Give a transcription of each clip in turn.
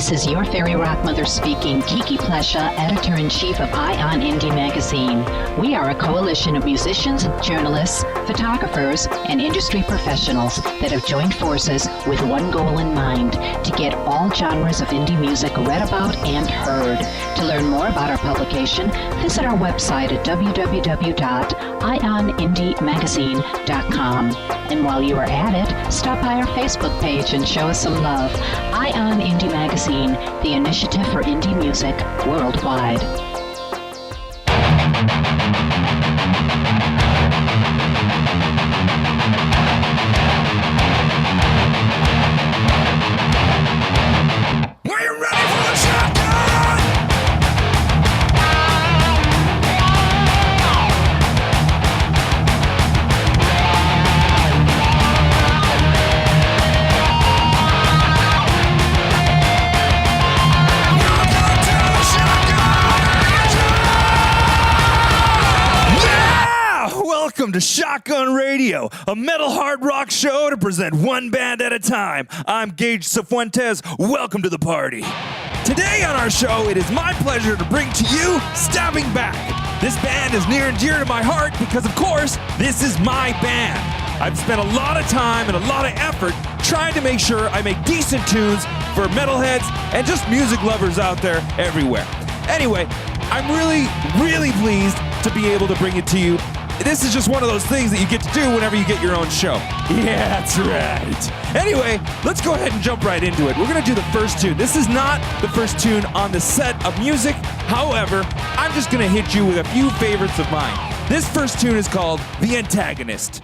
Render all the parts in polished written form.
This is your fairy rock mother speaking, Kiki Plesha, editor-in-chief of Ion Indie Magazine. We are a coalition of musicians, journalists, photographers, and industry professionals that have joined forces with one goal in mind, to get all genres of indie music read about and heard. To learn more about our publication, visit our website at www.ionindiemagazine.com. And while you are at it, stop by our Facebook page and show us some love. Ion Indie Magazine, the initiative for indie music worldwide. Are you ready for the shotgun? Welcome to Shotgun Radio, a metal hard rock show to present one band at a time. I'm Gage Cifuentes. Welcome to the party. Today on our show, it is my pleasure to bring to you Stabbingback. This band is near and dear to my heart because, of course, this is my band. I've spent a lot of time and a lot of effort trying to make sure I make decent tunes for metalheads and just music lovers out there everywhere. Anyway, I'm really pleased to be able to bring it to you. This is just one of those things that you get to do whenever you get your own show. Yeah, that's right. Anyway, let's go ahead and jump right into it. We're going to do the first tune. This is not the first tune on the set of music. However, I'm just going to hit you with a few favorites of mine. This first tune is called The Antagonist.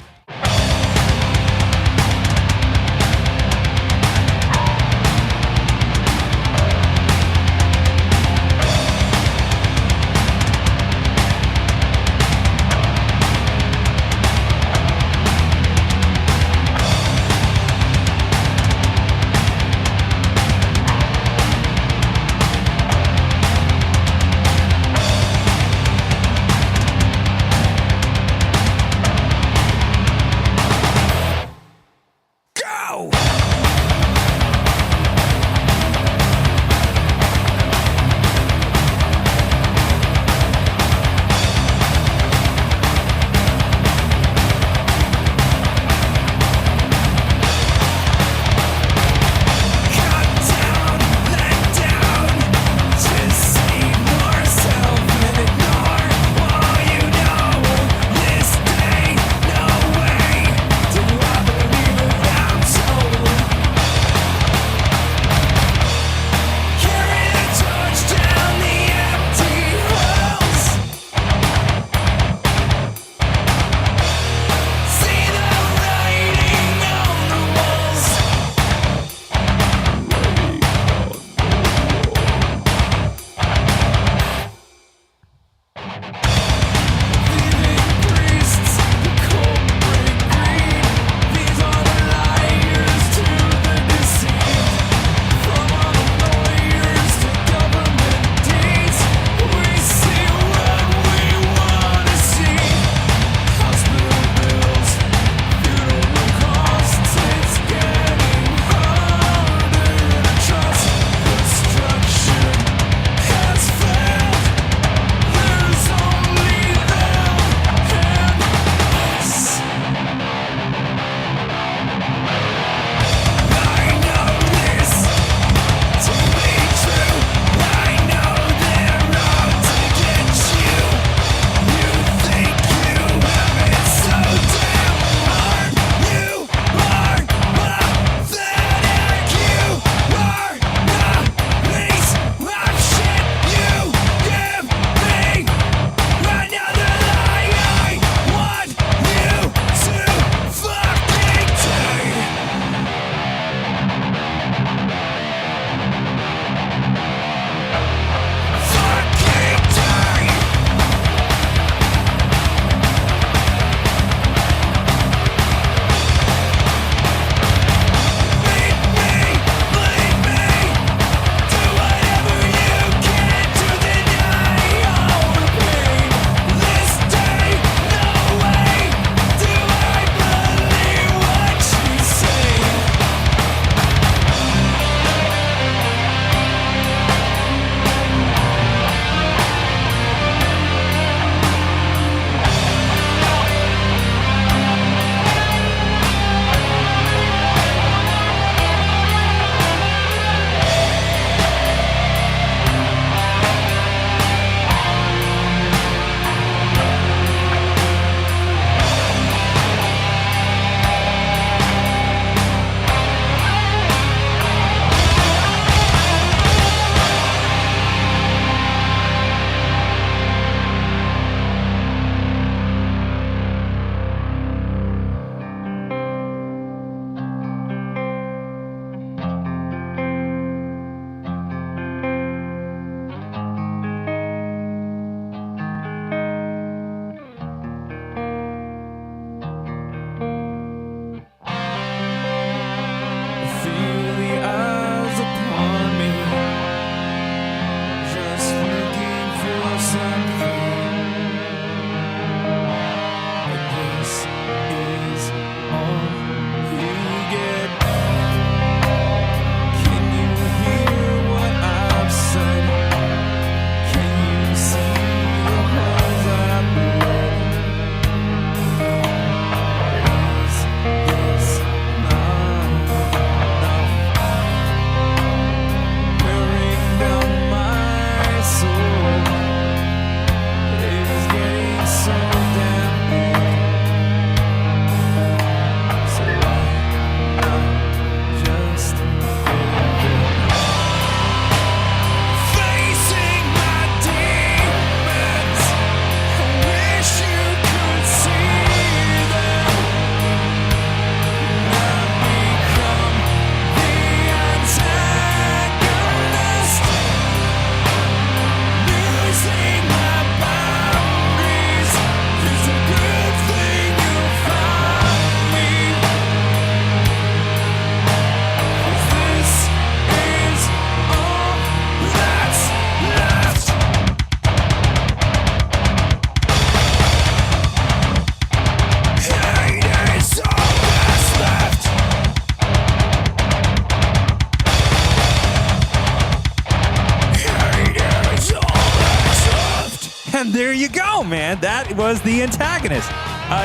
And there you go, man. That was The Antagonist.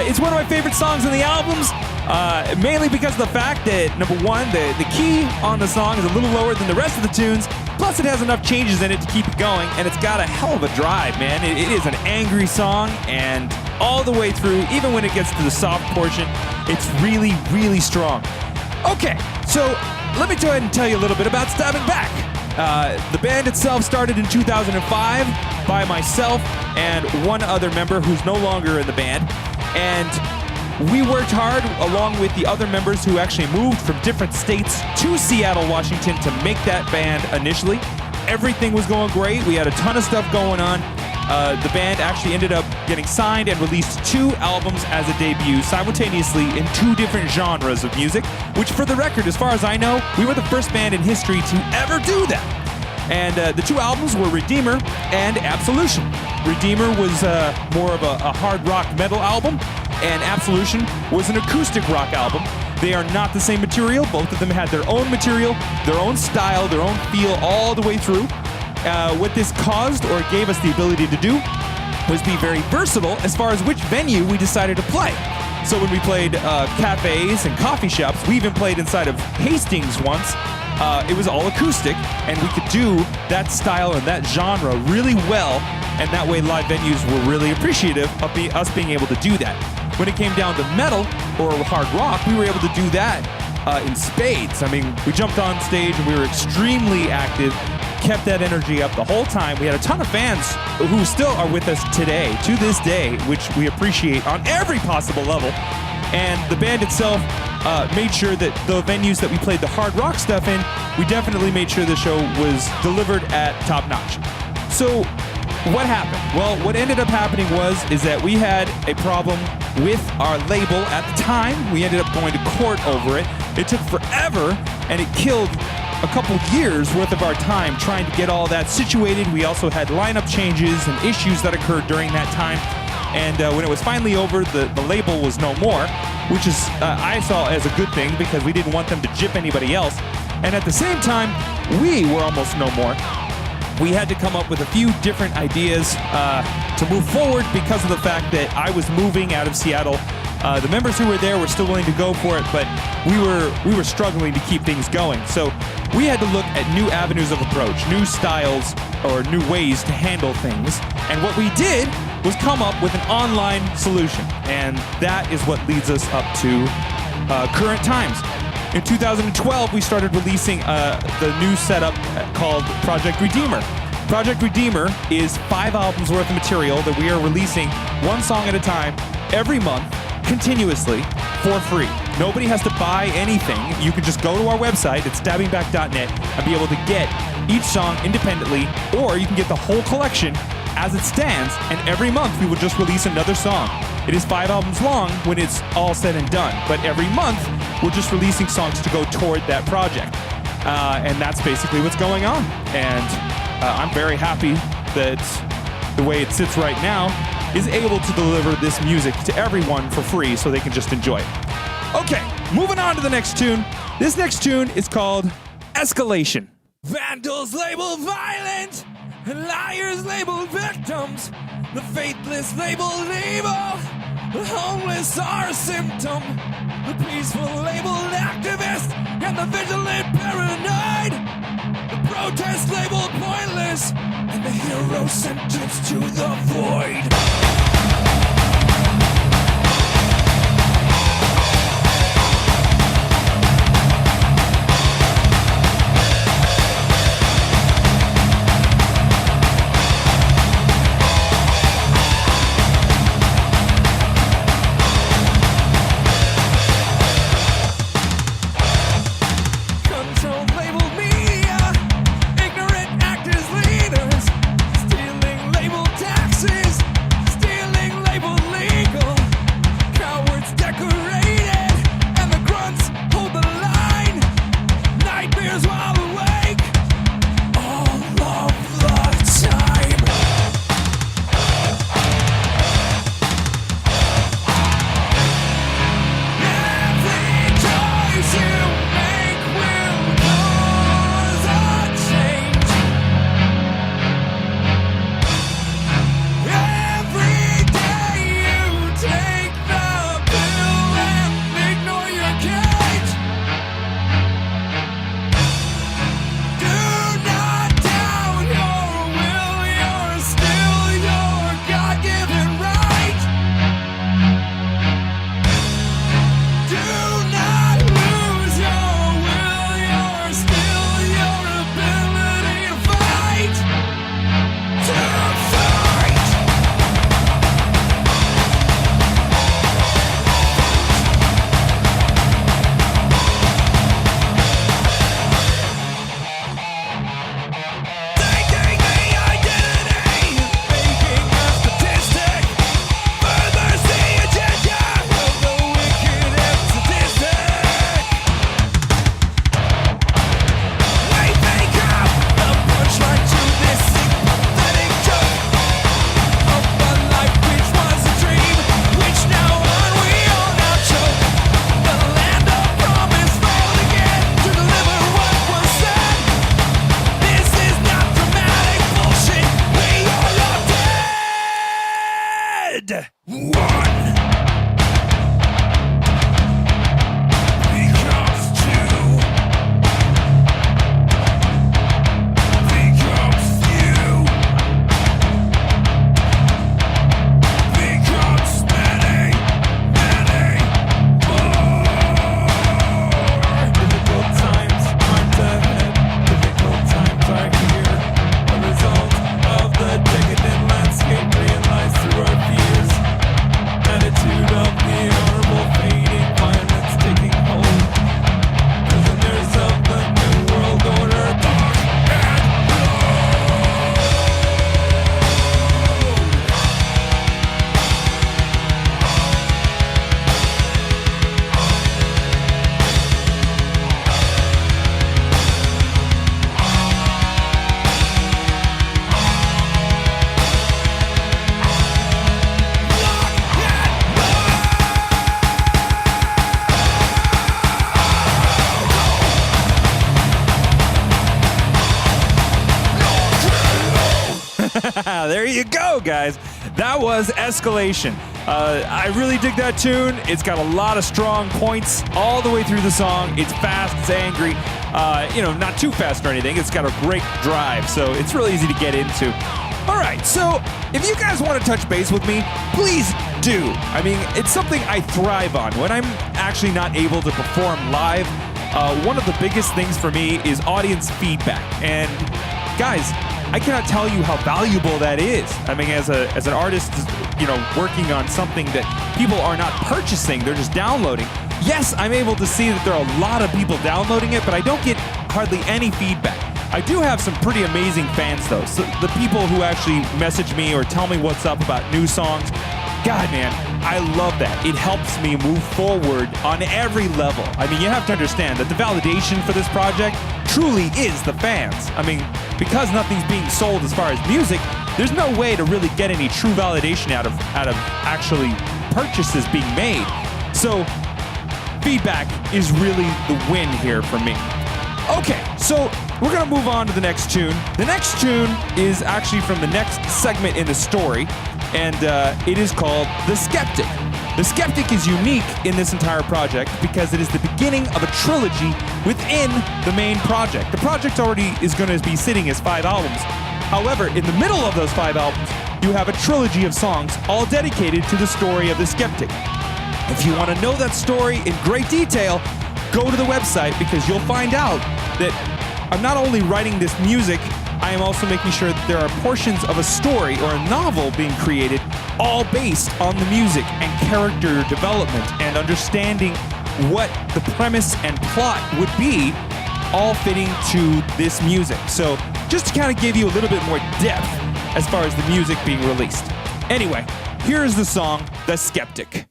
It's one of my favorite songs in the albums, mainly because of the fact that, number one, the key on the song is a little lower than the rest of the tunes, plus it has enough changes in it to keep it going, and it's got a hell of a drive, man. It is an angry song, and all the way through, even when it gets to the soft portion, it's really, really strong. Okay, so let me go ahead and tell you a little bit about Stabbingback. The band itself started in 2005 by myself and one other member who's no longer in the band. And we worked hard along with the other members who actually moved from different states to Seattle, Washington to make that band initially. Everything was going great. We had a ton of stuff going on. The band actually ended up getting signed and released 2 albums as a debut simultaneously in 2 different genres of music, which for the record, as far as I know, we were the first band in history to ever do that. And the 2 albums were Redeemer and Absolution. Redeemer was more of a hard rock metal album, and Absolution was an acoustic rock album. They are not the same material. Both of them had their own material, their own style, their own feel all the way through. What this caused or gave us the ability to do was be very versatile as far as which venue we decided to play. So when we played cafes and coffee shops, we even played inside of Hastings once. It was all acoustic, and we could do that style and that genre really well, and that way live venues were really appreciative of us being able to do that. When it came down to metal or hard rock, we were able to do that in spades. I mean, we jumped on stage and we were extremely active, kept that energy up the whole time. We had a ton of fans who still are with us today, to this day, which we appreciate on every possible level. And the band itself made sure that the venues that we played the hard rock stuff in, we definitely made sure the show was delivered at top notch. So what happened? Well, what ended up happening is that we had a problem with our label at the time. We ended up going to court over it. It took forever, and it killed a couple years worth of our time trying to get all that situated. We also had lineup changes and issues that occurred during that time. And when it was finally over, the label was no more, which is I saw as a good thing because we didn't want them to gyp anybody else. And at the same time, we were almost no more. We had to come up with a few different ideas to move forward because of the fact that I was moving out of Seattle. The members who were there were still willing to go for it, but we were struggling to keep things going. So we had to look at new avenues of approach, new styles, or new ways to handle things. And what we did was come up with an online solution. And that is what leads us up to current times. In 2012, we started releasing the new setup called Project Redeemer. Project Redeemer is 5 albums worth of material that we are releasing one song at a time every month, continuously, for free. Nobody has to buy anything. You can just go to our website at stabbingback.net and be able to get each song independently, or you can get the whole collection as it stands, and every month we will just release another song. It is 5 albums long when it's all said and done, but every month we're just releasing songs to go toward that project. And that's basically what's going on. And I'm very happy that the way it sits right now is able to deliver this music to everyone for free so they can just enjoy it. Okay, moving on to the next tune. This next tune is called Escalation. Vandals labeled violent, and liars labeled victims, the faithless labeled evil, the homeless are a symptom, the peaceful labeled activist, and the vigilant paranoid, the protest labeled pointless, and the hero sentenced to the void. Stealing labeled taxes, stealing and one becomes two, becomes few, becomes many, many more. Difficult times aren't ahead, difficult times are here. A result of the decadent landscape realized through our fears. Attitude of the honorable fading, violence taking hold. Prisoners of the new world order, lock and there you go, guys. That was Escalation. I really dig that tune. It's got a lot of strong points all the way through the song. It's fast, it's angry. Not too fast or anything. It's got a great drive, so it's really easy to get into. All right, so if you guys want to touch base with me, please do. I mean, it's something I thrive on. When I'm actually not able to perform live, one of the biggest things for me is audience feedback. And guys, I cannot tell you how valuable that is. I mean, as an artist, working on something that people are not purchasing, they're just downloading. Yes, I'm able to see that there are a lot of people downloading it, but I don't get hardly any feedback. I do have some pretty amazing fans, though. So the people who actually message me or tell me what's up about new songs, God, man, I love that. It helps me move forward on every level. I mean, you have to understand that the validation for this project truly is the fans. I mean, because nothing's being sold as far as music, there's no way to really get any true validation out of actually purchases being made. So feedback is really the win here for me. Okay, so we're gonna move on to the next tune. The next tune is actually from the next segment in the story, and it is called The Skeptic. The Skeptic is unique in this entire project because it is the beginning of a trilogy within the main project. The project already is going to be sitting as 5 albums. However, in the middle of those 5 albums, you have a trilogy of songs all dedicated to the story of the Skeptic. If you want to know that story in great detail, go to the website because you'll find out that I'm not only writing this music, I am also making sure that there are portions of a story or a novel being created all based on the music and character development and understanding what the premise and plot would be, all fitting to this music. So just to kind of give you a little bit more depth as far as the music being released. Anyway, here is the song, The Skeptic.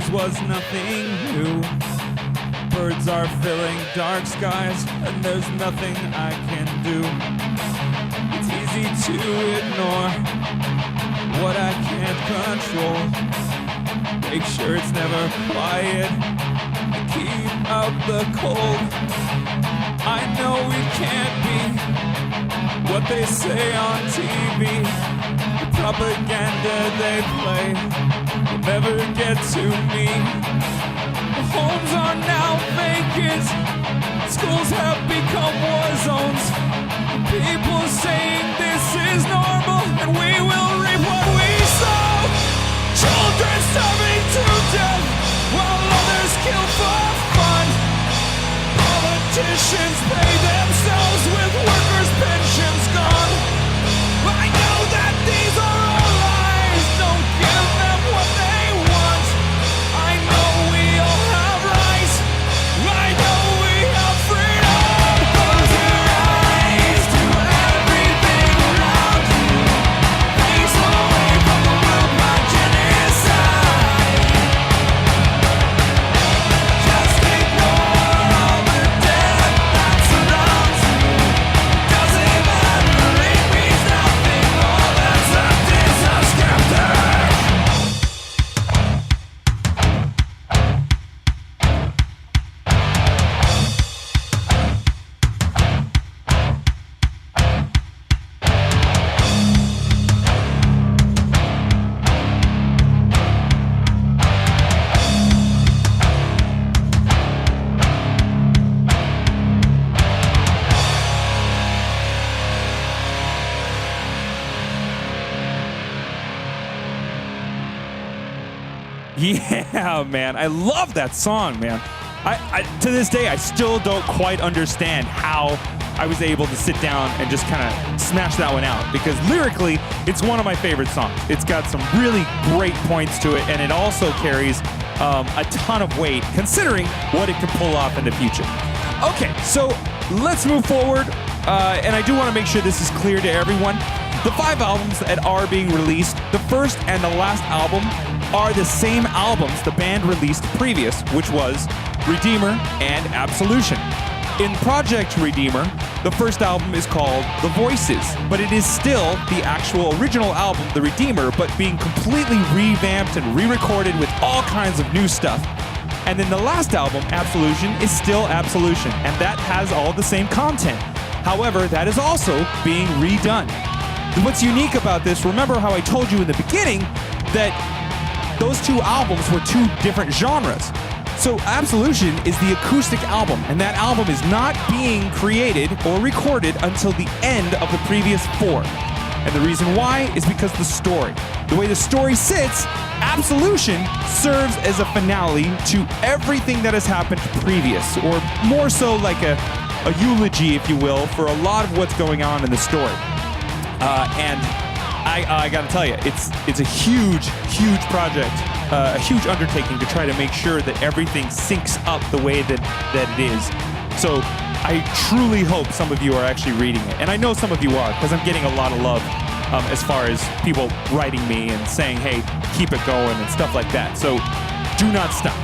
This was nothing new. Birds are filling dark skies, and there's nothing I can do. It's easy to ignore what I can't control. Make sure it's never quiet and keep out the cold. I know we can't be what they say on TV. The propaganda they play will never get to me. The homes are now vacant. Schools have become war zones. People saying this is normal, and we will reap what we sow. Children starving to death while others kill for fun. Politicians pay themselves with workers' pensions gone. I know that these are all lies. Don't give them what they want. I know we all have rights. I know we have freedom. Close your eyes to everything around you. Face away from the world by genocide. Just ignore all the death that surrounds you. Doesn't matter, it means nothing. All that's left is a skeptic. Yeah, man. I love that song, man. I to this day, I still don't quite understand how I was able to sit down and just kind of smash that one out, because lyrically, it's one of my favorite songs. It's got some really great points to it, and it also carries a ton of weight, considering what it can pull off in the future. Okay, so let's move forward, and I do want to make sure this is clear to everyone. The 5 albums that are being released, the first and the last album, are the same albums the band released previous, which was Redeemer and Absolution. In Project Redeemer, the first album is called The Voices, but it is still the actual original album, The Redeemer, but being completely revamped and re-recorded with all kinds of new stuff. And then the last album, Absolution, is still Absolution, and that has all the same content. However, that is also being redone. What's unique about this, remember how I told you in the beginning that those 2 albums were 2 different genres. So Absolution is the acoustic album, and that album is not being created or recorded until the end of the previous 4. And the reason why is because the story. The way the story sits, Absolution serves as a finale to everything that has happened previous, or more so like a eulogy, if you will, for a lot of what's going on in the story. And I gotta tell you, it's a huge project, a huge undertaking to try to make sure that everything syncs up the way that it is. So I truly hope some of you are actually reading it. And I know some of you are, because I'm getting a lot of love as far as people writing me and saying, hey, keep it going and stuff like that. So do not stop.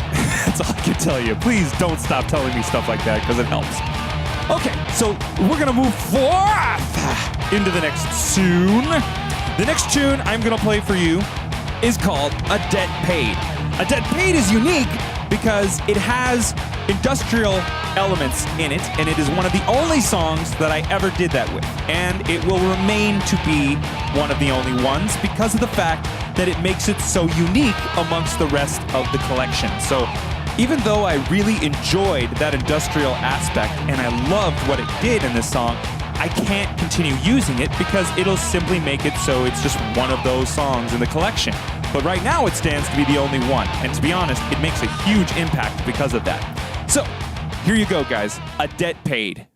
That's all I can tell you. Please don't stop telling me stuff like that, because it helps. Okay, so we're gonna move forth into the next tune. The next tune I'm gonna play for you is called A Debt Paid. A Debt Paid is unique because it has industrial elements in it, and it is one of the only songs that I ever did that with. And it will remain to be one of the only ones because of the fact that it makes it so unique amongst the rest of the collection. So even though I really enjoyed that industrial aspect and I loved what it did in this song, I can't continue using it because it'll simply make it so it's just one of those songs in the collection. But right now it stands to be the only one, and to be honest, it makes a huge impact because of that. So, here you go, guys. A Debt Paid.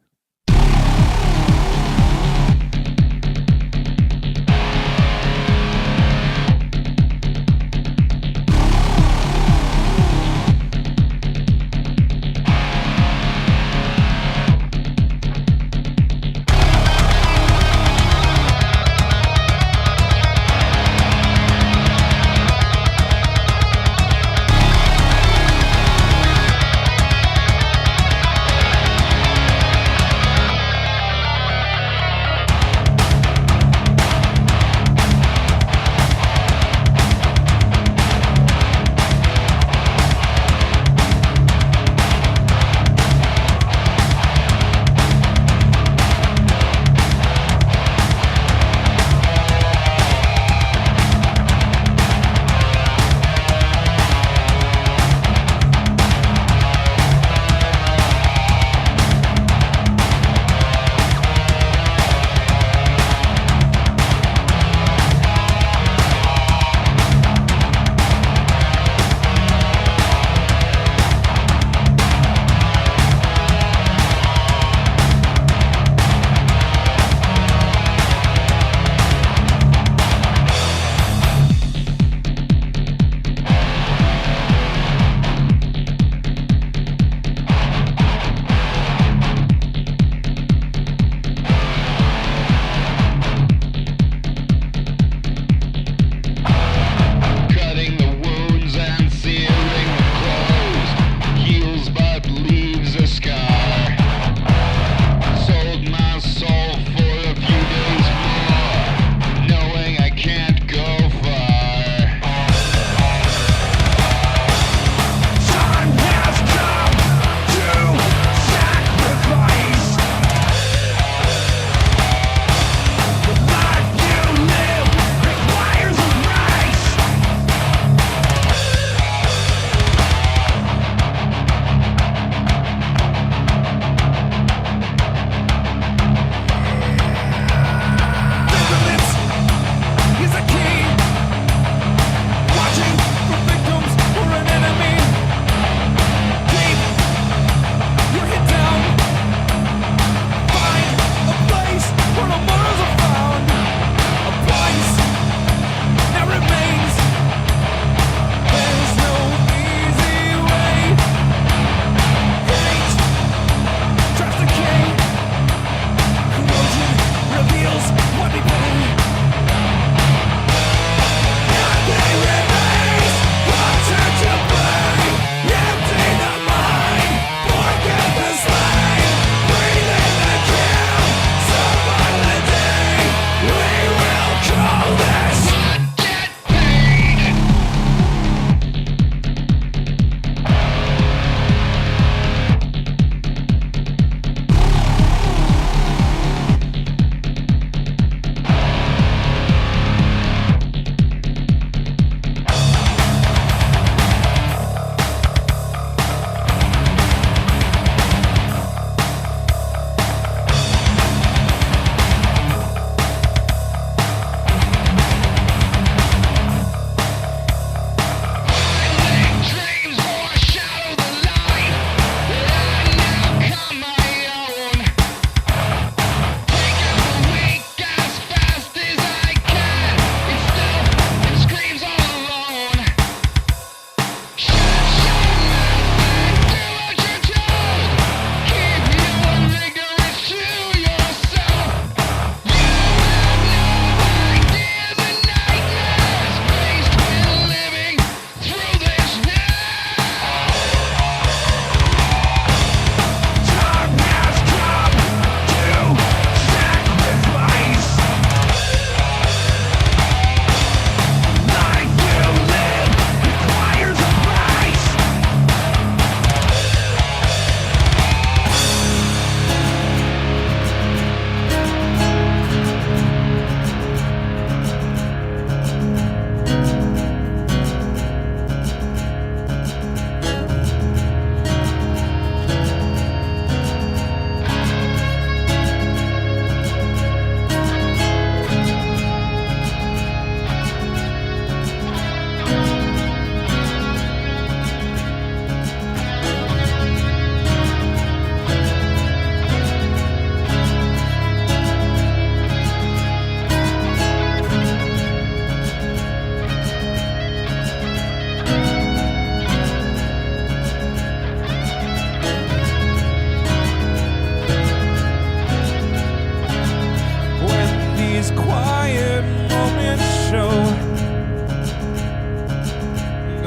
quiet moments show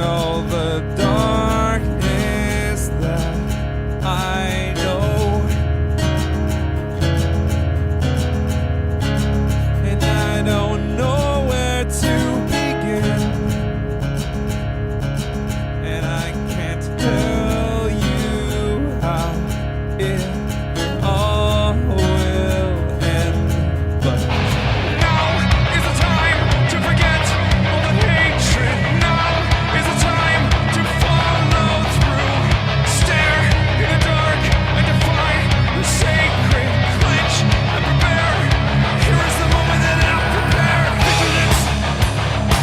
all the darkness that I know, and I don't know where to begin, and I can't tell you how it all will end, but now is the time to forget all the hatred. Now is the time to follow through. Stare in the dark and defy the sacred. Clench and prepare. Here is the moment that I prepare. Vigilance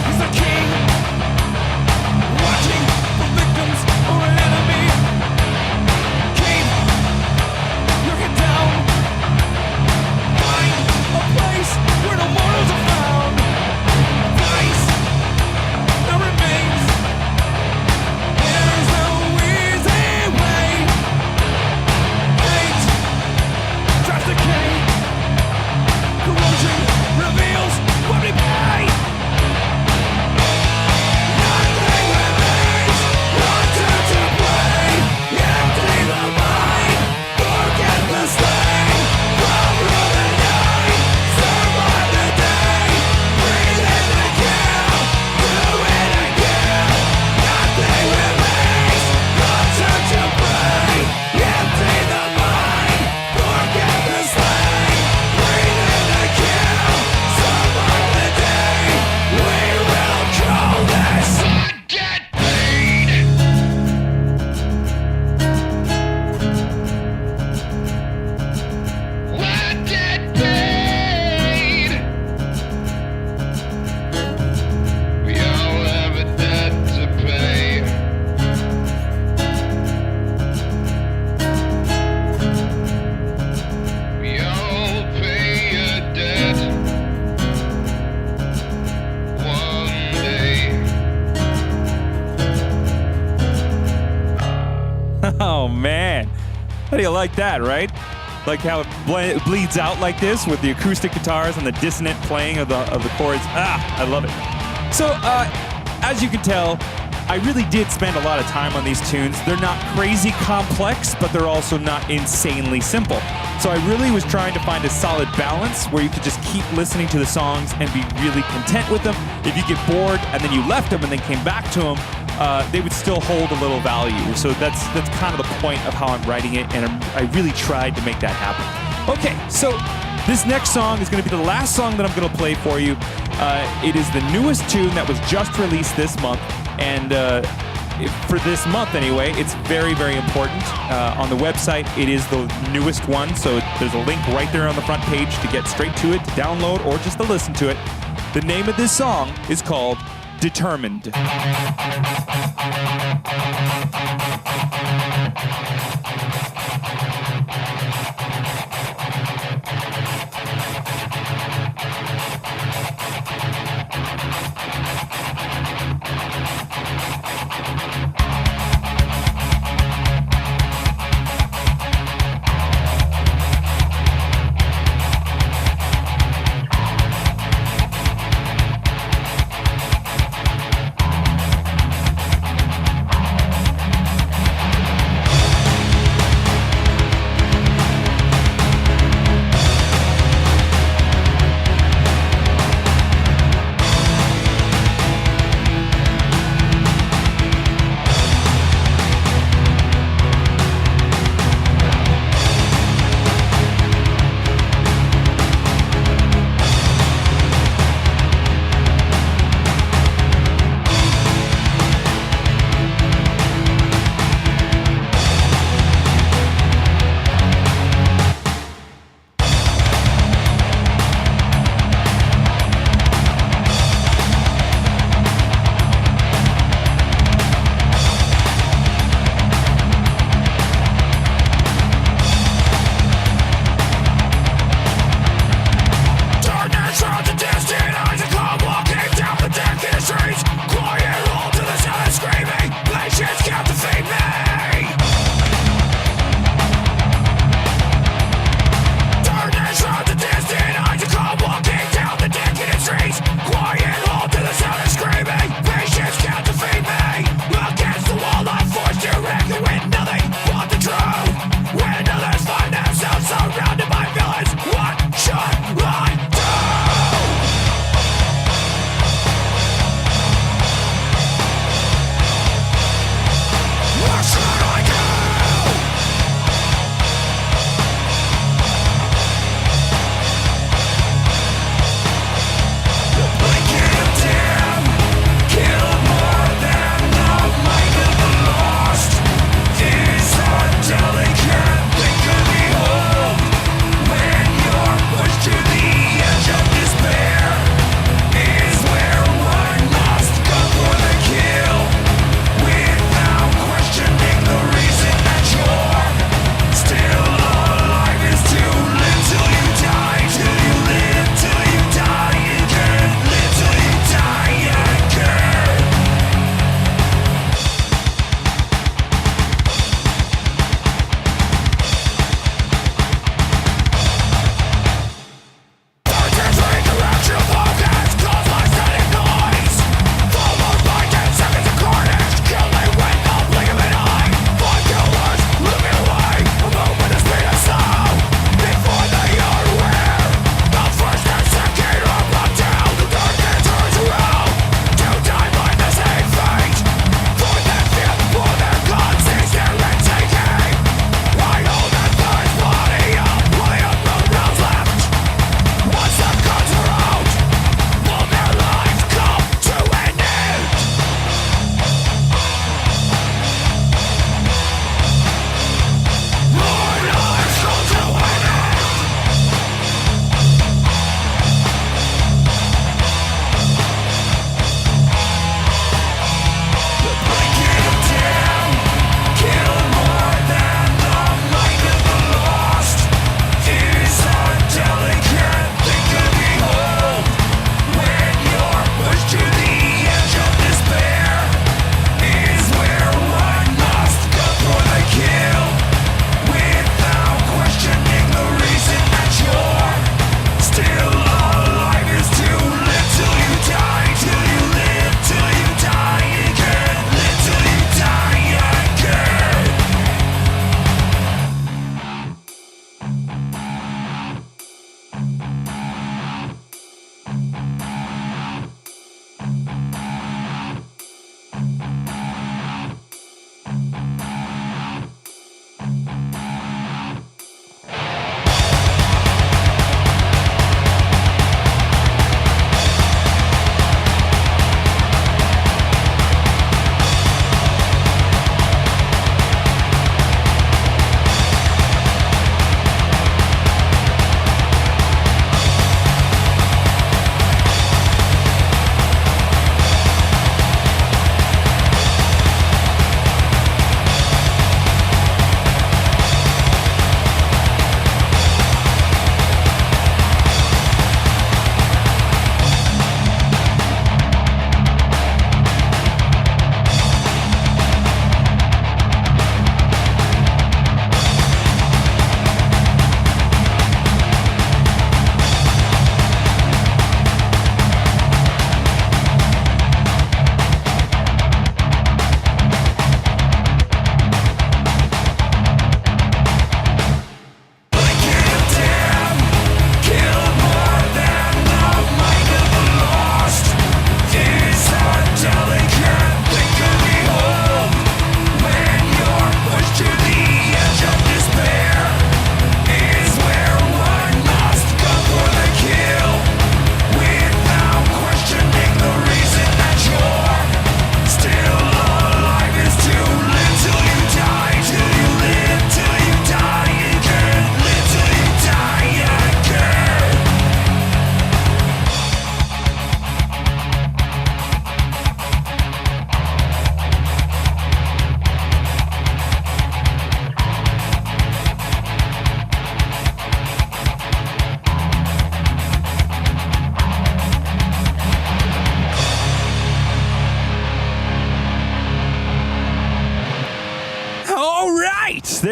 is the king, watching for victims or an enemy. Keep your head down. Find a place where no mortals are found. Vice that remains. There's no easy way. Hate tries to decay. Corrosion reveals what we pay. Nothing remains. Return to play. Empty the mind. Forget the slain. Go through the night. Survive the day. Breathe in the kill. Do it again. Nothing remains. Return to play. Empty the mind. Forget the slain. Breathe in the kill. Survive the day. We will call this get paid. What get paid? We all have a debt to pay. We all pay a debt one day. Oh man, how do you like that, right? Like how it bleeds out like this with the acoustic guitars and the dissonant playing of the chords. I love it. So, as you can tell, I really did spend a lot of time on these tunes. They're not crazy complex, but they're also not insanely simple. So I really was trying to find a solid balance where you could just keep listening to the songs and be really content with them. If you get bored and then you left them and then came back to them, they would still hold a little value. So that's kind of the point of how I'm writing it, and I really tried to make that happen. Okay, so this next song is going to be the last song that I'm going to play for you. It is the newest tune that was just released this month, and for this month anyway, it's very, very important. On the website, it is the newest one, so there's a link right there on the front page to get straight to it, to download, or just to listen to it. The name of this song is called Determined.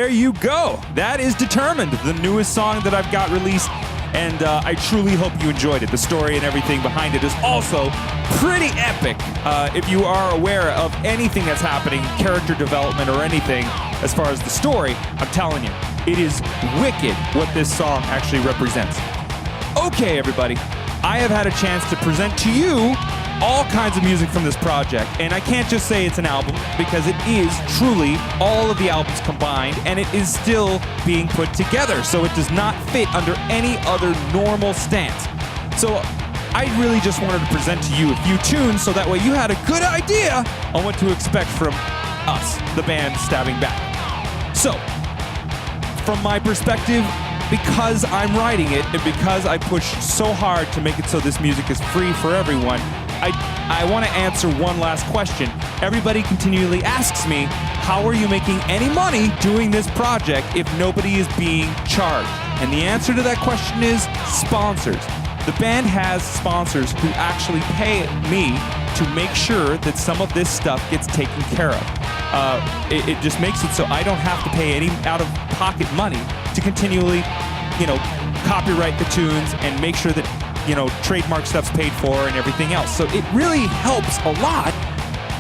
there you go. That is Determined, the newest song that I've got released, and I truly hope you enjoyed it. The story and everything behind it is also pretty epic. If you are aware of anything that's happening, character development or anything, as far as the story, I'm telling you, it is wicked what this song actually represents. Okay, everybody, I have had a chance to present to you all kinds of music from this project, and I can't just say it's an album because it is truly all of the albums combined, and it is still being put together, so it does not fit under any other normal stance. So I really just wanted to present to you a few tunes so that way you had a good idea on what to expect from us, the band Stabbingback. So, from my perspective, because I'm writing it and because I push so hard to make it so this music is free for everyone, I want to answer one last question. Everybody continually asks me, how are you making any money doing this project if nobody is being charged? And the answer to that question is sponsors. The band has sponsors who actually pay me to make sure that some of this stuff gets taken care of. It just makes it so I don't have to pay any out-of-pocket money to continually, copyright the tunes and make sure that, trademark stuff's paid for and everything else. So it really helps a lot.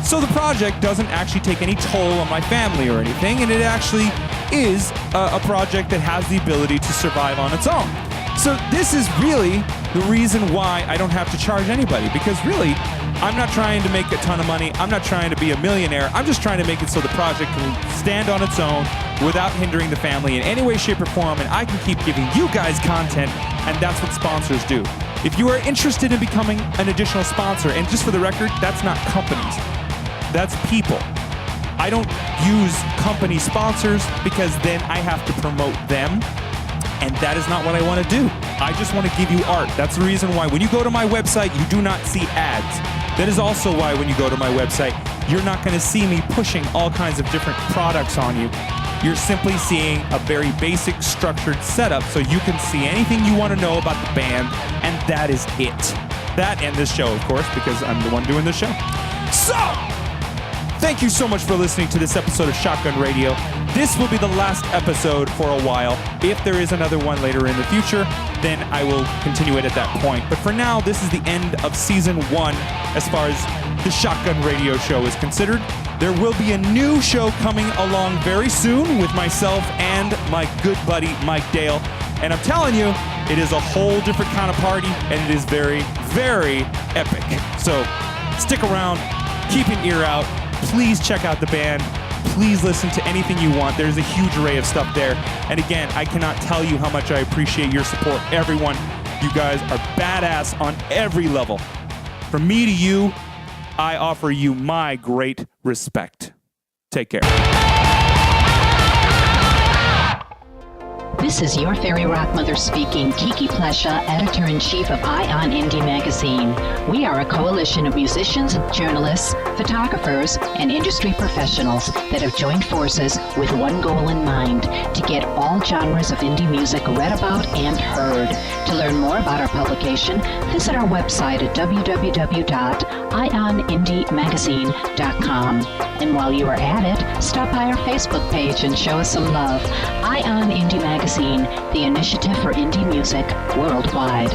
So the project doesn't actually take any toll on my family or anything, and it actually is a project that has the ability to survive on its own. So this is really the reason why I don't have to charge anybody, because really, I'm not trying to make a ton of money. I'm not trying to be a millionaire. I'm just trying to make it so the project can stand on its own without hindering the family in any way, shape, or form, and I can keep giving you guys content, and that's what sponsors do. If you are interested in becoming an additional sponsor, and just for the record, that's not companies, that's people. I don't use company sponsors because then I have to promote them, and that is not what I want to do. I just want to give you art. That's the reason why when you go to my website, you do not see ads. That is also why when you go to my website, you're not going to see me pushing all kinds of different products on you. You're simply seeing a very basic structured setup so you can see anything you want to know about the band, and that is it. That and this show, of course, because I'm the one doing this show. So, thank you so much for listening to this episode of Shotgun Radio. This will be the last episode for a while. If there is another one later in the future, then I will continue it at that point. But for now, this is the end of Season 1 as far as the Shotgun Radio show is considered. There will be a new show coming along very soon with myself and my good buddy, Mike Dale. And I'm telling you, it is a whole different kind of party, and it is very, very epic. So stick around, keep an ear out. Please check out the band. Please listen to anything you want. There's a huge array of stuff there. And again, I cannot tell you how much I appreciate your support. Everyone, you guys are badass on every level. From me to you, I offer you my great respect. Take care. This is your fairy rock mother speaking, Kiki Plesha, editor-in-chief of Ion Indie Magazine. We are a coalition of musicians, journalists, photographers, and industry professionals that have joined forces with one goal in mind, to get all genres of indie music read about and heard. To learn more about our publication, visit our website at www.ionindiemagazine.com. And while you are at it, stop by our Facebook page and show us some love. Ion Indie Magazine, the initiative for indie music worldwide.